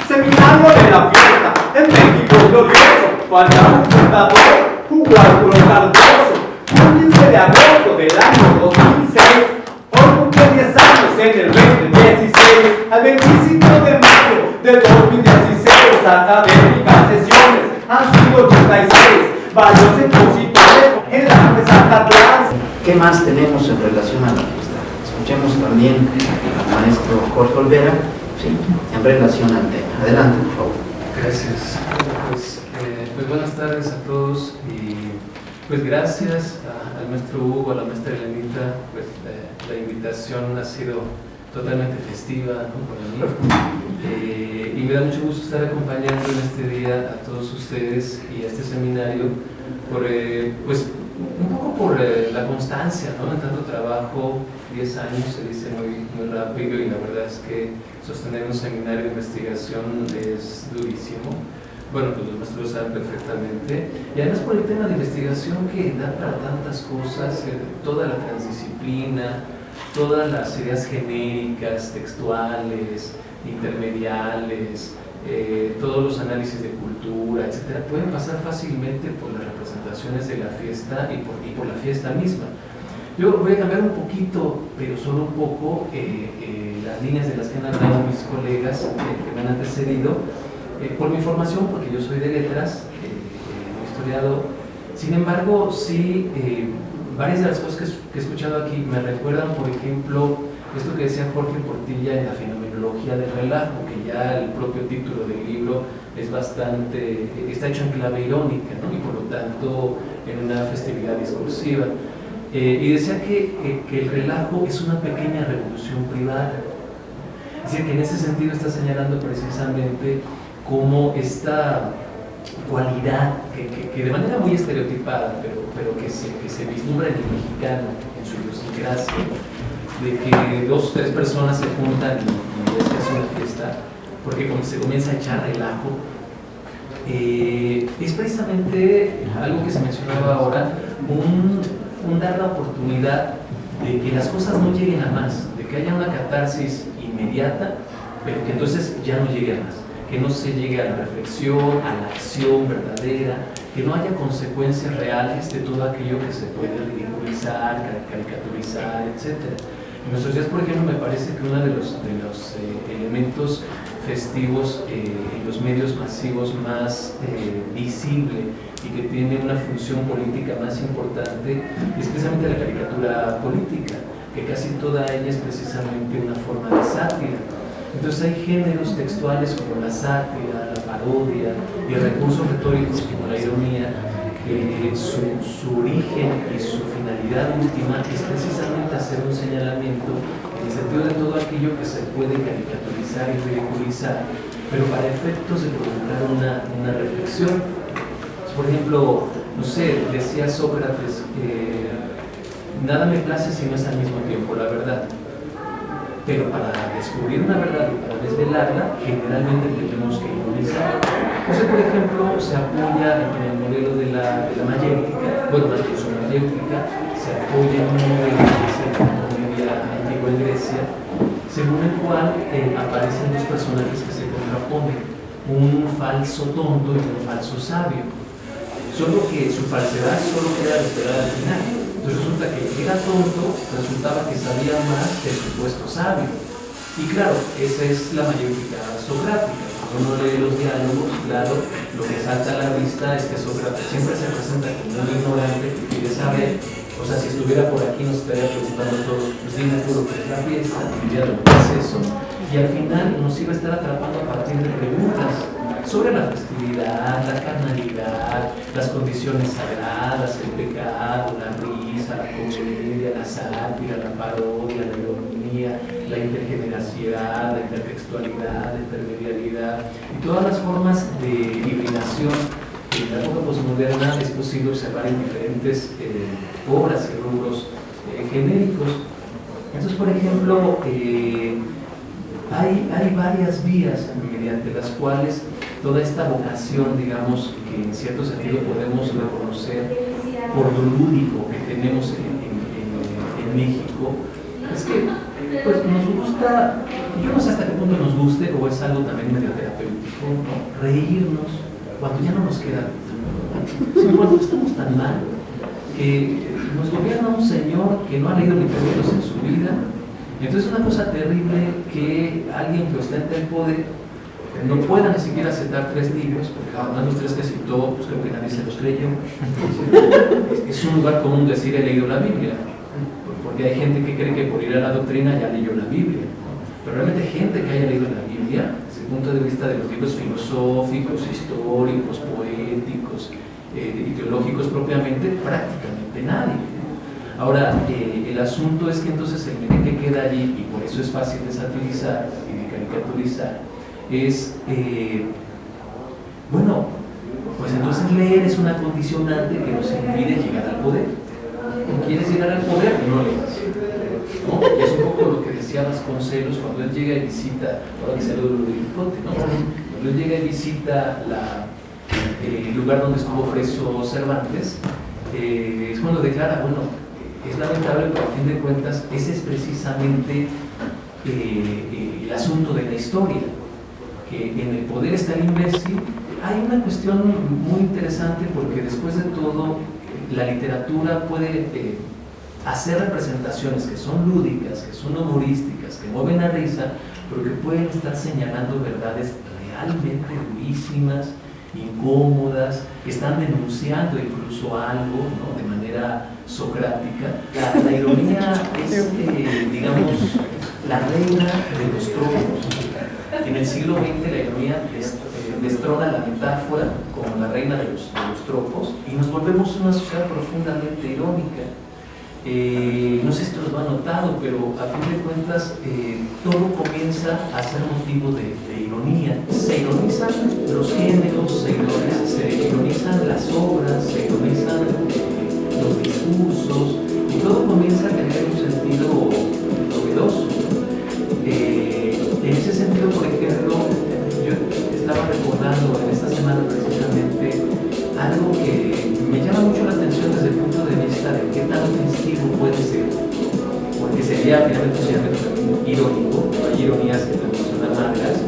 Seminario de la fiesta, en México glorioso, falta un fundador, Hugo Arturo Cardoso, un 15 de agosto del año 2006, hoy cumple 10 años en el 2016, al 25 de mayo de 2016, académicas sesiones, han sido 86, varios expositores en la mesa atrás. ¿Qué más tenemos en relación a la fiesta? Escuchemos también al maestro Jorge Olvera, sí, en relación al tema. Adelante, por favor. Gracias. Pues buenas tardes a todos y pues gracias al maestro Hugo, a la maestra Elenita, pues la invitación ha sido totalmente festiva, ¿no?, para mí, y me da mucho gusto estar acompañando en este día a todos ustedes y a este seminario por, pues un poco por la constancia, ¿no?, en tanto trabajo. 10 años se dice muy rápido y la verdad es que sostener un seminario de investigación es durísimo. Bueno, pues los maestros saben perfectamente, y además por el tema de investigación que da para tantas cosas, toda la transdisciplina, todas las ideas genéricas, textuales, intermediales, todos los análisis de cultura, etcétera, pueden pasar fácilmente por las representaciones de la fiesta y por la fiesta misma. Yo voy a cambiar un poquito, pero solo un poco, las líneas de las que han hablado mis colegas que me han antecedido, por mi formación, porque yo soy de letras, historiador. Sin embargo, sí, varias de las cosas que he escuchado aquí me recuerdan, por ejemplo, esto que decía Jorge Portilla en la fenomenología del relajo, que ya el propio título del libro es bastante, está hecho en clave irónica, ¿no?, y por lo tanto en una festividad discursiva. Y decía que el relajo es una pequeña revolución privada. Es decir, que en ese sentido está señalando precisamente cómo esta cualidad que de manera muy estereotipada, pero que se vislumbra en el mexicano, en su idiosincrasia, de que 2 o 3 personas se juntan y es casi una fiesta, porque como se comienza a echar relajo, es precisamente algo que se mencionaba ahora, un dar la oportunidad de que las cosas no lleguen a más, de que haya una catarsis inmediata, pero que entonces ya no llegue a más, que no se llegue a la reflexión, a la acción verdadera, que no haya consecuencias reales de todo aquello que se puede ridiculizar, caricaturizar, etc. En nuestros días, por ejemplo, me parece que uno de los elementos festivos en los medios masivos más visible y que tiene una función política más importante es precisamente la caricatura política, que casi toda ella es precisamente una forma de sátira. Entonces hay géneros textuales como la sátira, la parodia y recursos retóricos como la ironía, que su origen y su finalidad última es precisamente hacer un señalamiento en el sentido de todo aquello que se puede caricaturizar y ridiculizar, pero para efectos de provocar una reflexión. Por ejemplo, no sé, decía Sócrates, nada me place si no es al mismo tiempo la verdad. Pero para descubrir una verdad y para desvelarla, generalmente tenemos que ironizar. Entonces, por ejemplo, se apoya en el modelo de la mayéutica, bueno, la mayéutica, se apoya en un modelo que es la comedia antigua en Grecia, según el cual aparecen 2 personajes que se contraponen, un falso tonto y un falso sabio. Solo que su falsedad solo queda esperada al final. Entonces resulta que era tonto, resultaba que sabía más que el supuesto sabio. Y claro, esa es la mayéutica socrática. Cuando uno lee los diálogos, claro, lo que salta a la vista es que Sócrates siempre se presenta como un ignorante que quiere saber. O sea, si estuviera por aquí nos estaría preguntando todo, pues dime tú lo que es la fiesta, el diálogo, ¿qué es eso? Y al final nos iba a estar atrapando a partir de preguntas sobre la festividad, la carnalidad, las condiciones sagradas, el pecado, la risa, la comedia, la sátira, la parodia, la ironía, la intergeneracidad, la intertextualidad, la intermedialidad y todas las formas de hibridación que en la época posmoderna es posible observar en diferentes obras y rubros genéricos. Entonces, por ejemplo, hay varias vías mediante las cuales toda esta vocación, digamos, que en cierto sentido podemos reconocer por lo lúdico que tenemos en México, es que pues, nos gusta, yo no sé hasta qué punto nos guste o es algo también medio terapéutico, mejor, ¿no?, reírnos cuando ya no nos queda. Sí, cuando estamos tan mal que nos gobierna un señor que no ha leído ni libros en su vida. Entonces es una cosa terrible que alguien que ostenta el poder no pueda ni siquiera aceptar 3 libros, porque además los 3 que citó, pues creo que nadie se los creyó. Es un lugar común decir he leído la Biblia, porque hay gente que cree que por ir a la doctrina ya leyó la Biblia, pero realmente gente que haya leído la Biblia, desde el punto de vista de los libros filosóficos, históricos, poéticos, ideológicos propiamente, prácticamente nadie. Ahora, el asunto es que entonces el merengue que queda allí, y por eso es fácil de satirizar y de caricaturizar, es, bueno, pues entonces leer es una condicionante que nos impide llegar al poder. ¿Quieres llegar al poder? No leas, ¿no? Y es un poco lo que decía Vasconcelos cuando él llega y visita, ahora que salió de Quijote, ¿no? Cuando él llega y visita el lugar donde estuvo preso Cervantes, es cuando declara, bueno, es lamentable, pero a fin de cuentas ese es precisamente el asunto de la historia, que en el poder está el imbécil. Hay una cuestión muy interesante porque después de todo la literatura puede hacer representaciones que son lúdicas, que son humorísticas, que mueven a risa, pero que pueden estar señalando verdades realmente durísimas, incómodas, que están denunciando incluso algo, ¿no?, de manera socrática. La ironía es, digamos, la reina de los tropos. En el siglo XX la ironía destrona la metáfora como la reina de los tropos y nos volvemos una sociedad profundamente irónica. No sé si esto lo han notado, pero a fin de cuentas todo comienza a ser motivo de ironía. Se ironizan los géneros, se ironizan las obras, se ironizan los discursos y todo comienza a tener un sentido novedoso. En ese sentido, por ejemplo, yo estaba recordando en esta semana precisamente algo que me llama mucho la atención desde el punto de vista de qué tan ofensivo puede ser, porque sería finalmente un irónico. No hay ironías que también son amargas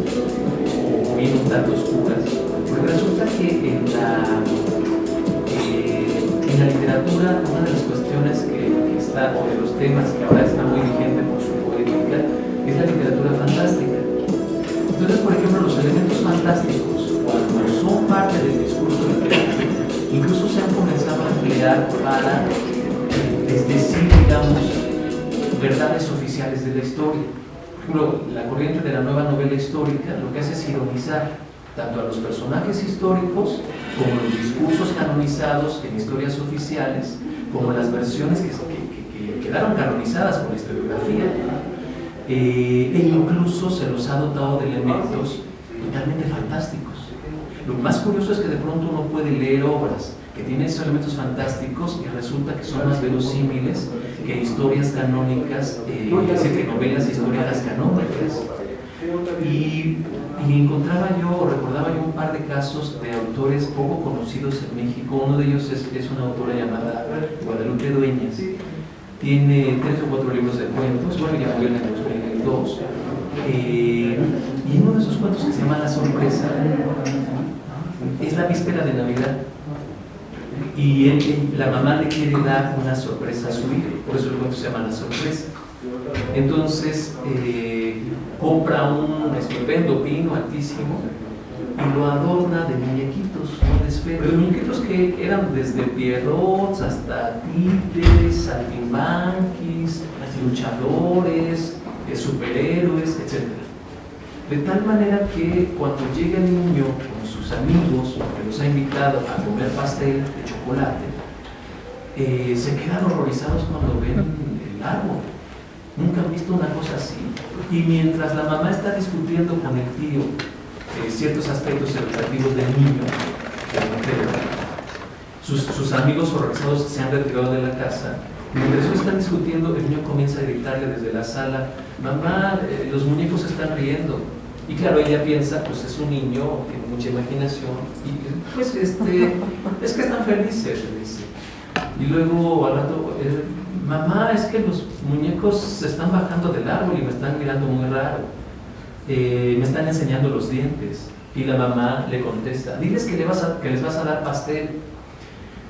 o bien un tanto oscuras, porque resulta que en la literatura una de las cuestiones que está, o de los temas que ahora está muy vigente por su poética, es la literatura fantástica. Entonces, por ejemplo, los elementos fantásticos, cuando son parte del discurso literario, incluso se han comenzado a emplear para desdecir, digamos, verdades oficiales de la historia. Por ejemplo, la corriente de la nueva novela histórica lo que hace es ironizar tanto a los personajes históricos como los discursos canonizados en historias oficiales, como las versiones que quedaron canonizadas por la historiografía. E incluso se los ha dotado de elementos totalmente fantásticos. Lo más curioso es que de pronto uno puede leer obras que tienen esos elementos fantásticos y resulta que son más verosímiles que historias canónicas, es decir, que novelas históricas canónicas. Y encontraba yo, recordaba yo un par de casos de autores poco conocidos en México. Uno de ellos es una autora llamada Guadalupe Dueñas. Tiene 3 o 4 libros de cuentos, bueno, ya murió en el 2002. Y uno de esos cuentos que se llama La Sorpresa es la víspera de Navidad. Y la mamá le quiere dar una sorpresa a su hijo, por eso el cuento se llama La Sorpresa. Entonces compra un estupendo pino altísimo y lo adorna de muñequitos, de muñequitos que eran desde pierrots hasta títeres, saltimbanquis, luchadores, superhéroes, etc. De tal manera que cuando llega el niño con sus amigos, que los ha invitado a comer pastel de chocolate, se quedan horrorizados cuando ven el árbol. Nunca han visto una cosa así. Y mientras la mamá está discutiendo con el tío ciertos aspectos educativos del niño, sus amigos horrorizados se han retirado de la casa. Mientras ellos están discutiendo, el niño comienza a gritarle desde la sala: mamá, los muñecos están riendo. Y claro, ella piensa, pues es un niño, tiene mucha imaginación, y pues es que están felices, le dice. Y luego al rato, mamá, es que los muñecos se están bajando del árbol y me están mirando muy raro. Me están enseñando los dientes. Y la mamá le contesta, diles que les vas a dar pastel.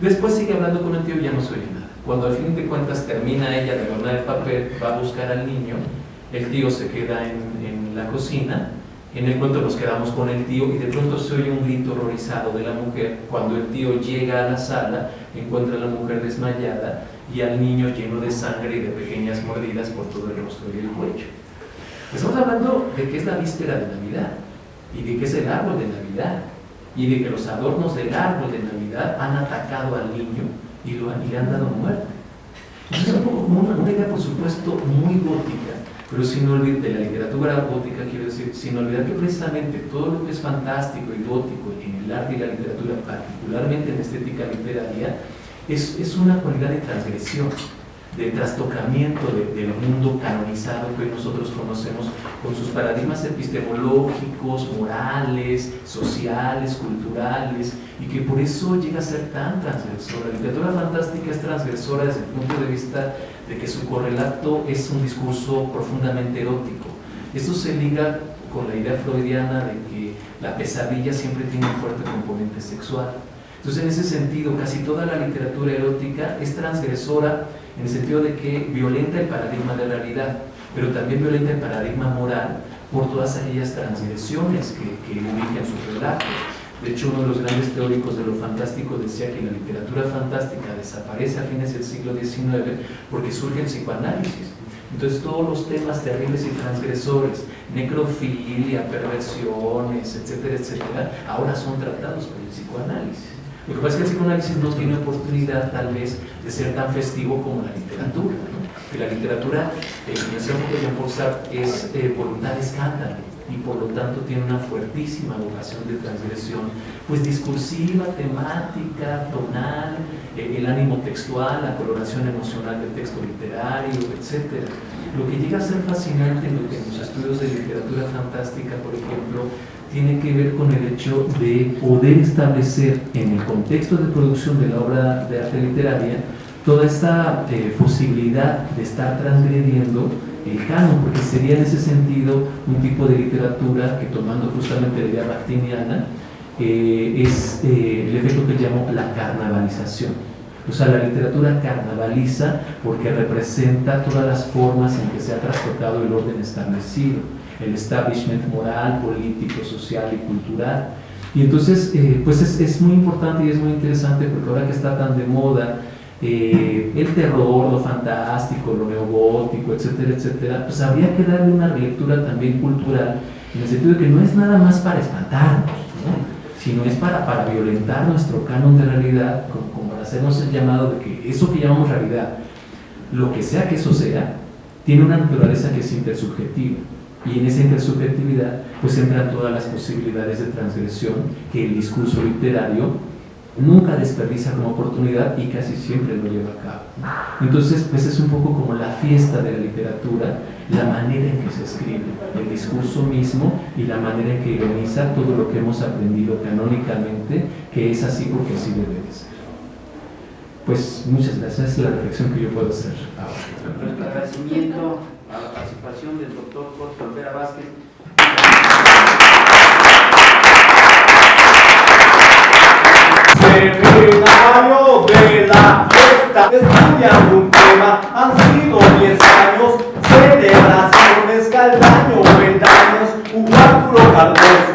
Después sigue hablando con el tío y ya no se oye nada. Cuando al fin de cuentas termina ella de adornar el papel, va a buscar al niño, el tío se queda en la cocina. En el cuento nos quedamos con el tío y de pronto se oye un grito horrorizado de la mujer. Cuando el tío llega a la sala, encuentra a la mujer desmayada y al niño lleno de sangre y de pequeñas mordidas por todo el rostro y el cuello. Estamos hablando de que es la víspera de Navidad y de que es el árbol de Navidad y de que los adornos del árbol de Navidad han atacado al niño y le han dado muerte. Es un poco como una idea, por supuesto, muy gótica, pero sin olvidar, de la literatura gótica, quiero decir, sin olvidar que precisamente todo lo que es fantástico y gótico en el arte y la literatura, particularmente en estética literaria, es una cualidad de transgresión, de trastocamiento del mundo canonizado que hoy nosotros conocemos, con sus paradigmas epistemológicos, morales, sociales, culturales, y que por eso llega a ser tan transgresora. La literatura fantástica es transgresora desde el punto de vista de que su correlato es un discurso profundamente erótico. Esto se liga con la idea freudiana de que la pesadilla siempre tiene un fuerte componente sexual. Entonces, en ese sentido, casi toda la literatura erótica es transgresora en el sentido de que violenta el paradigma de realidad, pero también violenta el paradigma moral por todas aquellas transgresiones que ubican sus relatos. De hecho, uno de los grandes teóricos de lo fantástico decía que la literatura fantástica desaparece a fines del siglo XIX porque surge el psicoanálisis. Entonces todos los temas terribles y transgresores, necrofilia, perversiones, etcétera, etcétera, ahora son tratados por el psicoanálisis. Lo que pasa es que el psicoanálisis no tiene oportunidad tal vez de ser tan festivo como la literatura, ¿no? Que la literatura, como decía Jean-Paul Sartre, es voluntad de escándalo y por lo tanto tiene una fuertísima vocación de transgresión, pues discursiva, temática, tonal, el ánimo textual, la coloración emocional del texto literario, etc. Lo que llega a ser fascinante en los estudios de literatura fantástica, por ejemplo, tiene que ver con el hecho de poder establecer en el contexto de producción de la obra de arte literaria toda esta posibilidad de estar transgrediendo el canon, porque sería en ese sentido un tipo de literatura que, tomando justamente la idea bakhtiniana, es el efecto que llamo la carnavalización. O sea, la literatura carnavaliza porque representa todas las formas en que se ha trastocado el orden establecido, el establishment moral, político, social y cultural. Y entonces, pues es muy importante y es muy interesante porque ahora que está tan de moda el terror, lo fantástico, lo neogótico, etcétera, etcétera, pues habría que darle una relectura también cultural, en el sentido de que no es nada más para espantarnos, ¿no? Sino es para violentar nuestro canon de realidad, como para hacernos el llamado de que eso que llamamos realidad, lo que sea que eso sea, tiene una naturaleza que es intersubjetiva. Y en esa intersubjetividad pues entran todas las posibilidades de transgresión que el discurso literario nunca desperdicia como oportunidad y casi siempre lo lleva a cabo. Entonces, pues es un poco como la fiesta de la literatura, la manera en que se escribe, el discurso mismo y la manera en que ironiza todo lo que hemos aprendido canónicamente, que es así porque así debe de ser. Pues muchas gracias, es la reflexión que yo puedo hacer ahora. Nuestro agradecimiento a la participación del doctor Jorge Olvera Vázquez. Seminario de la fiesta, estudiando un tema, han sido 10 años, celebraciones, caldaño, peldaños, un cuarto cardoso.